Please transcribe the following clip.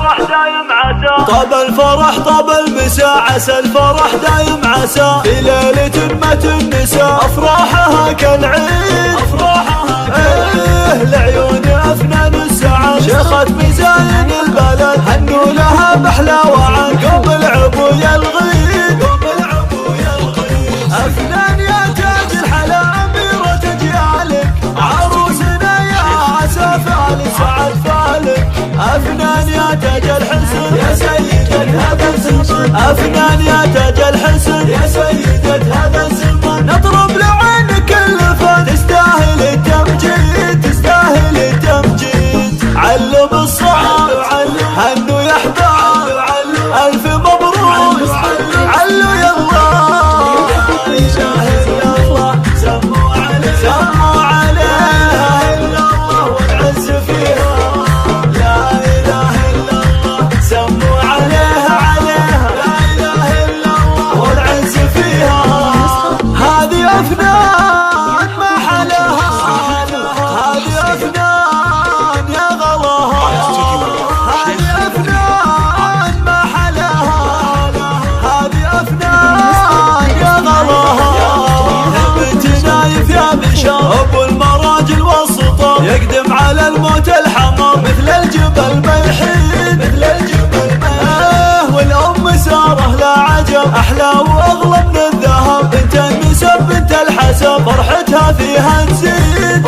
الفرح دايم عسى، طاب الفرح طاب المساء، عسى الفرح دايم عسى، في ليلة ما تنسى أفراحها كالعيد، أفراحها كالعيد لعيون أفنان السعد، شيخة مزاين البلد هنوا لها بأحلى وعد، قوم العبو يا الغيد، قوم العبو يا الغيد، أفنان يا تاج الحلا أميرة أجيالك، عروسنا يا عسى فالك سعد فالك، أفنان يا تاج الحسن يا سيدة هذا الزمان، أفنان يا تاج الحسن يا سيدة هذا الزمان، نطرب لعينك اللفت تستاهل التمجيد، تستاهل التمجيد، علم الصعب هنوا يا احباب، ألف مبروك علوا يا الله، لا إله إلا الله سموا عليه، سموا عليه إلا الله والعز فيها، لا إله إلا الله سموا عليها عليها، لا إله إلا الله والعز فيها، هذه أفنان ما حلاها، هذه أفنان يا غلاها، هذه أفنان ما حلاها، هذه أفنان يا غلاها، بنت نايف يا بشار أبو المراجل والسطر، يقدم على الموت الحمر مثل الجبل ملحين، مثل الجبل ملحين، والأم سارة لا عجب أحلى وأغلى من الذهب، بنت النسب بنت الحسب فرحتها فيها تزيد،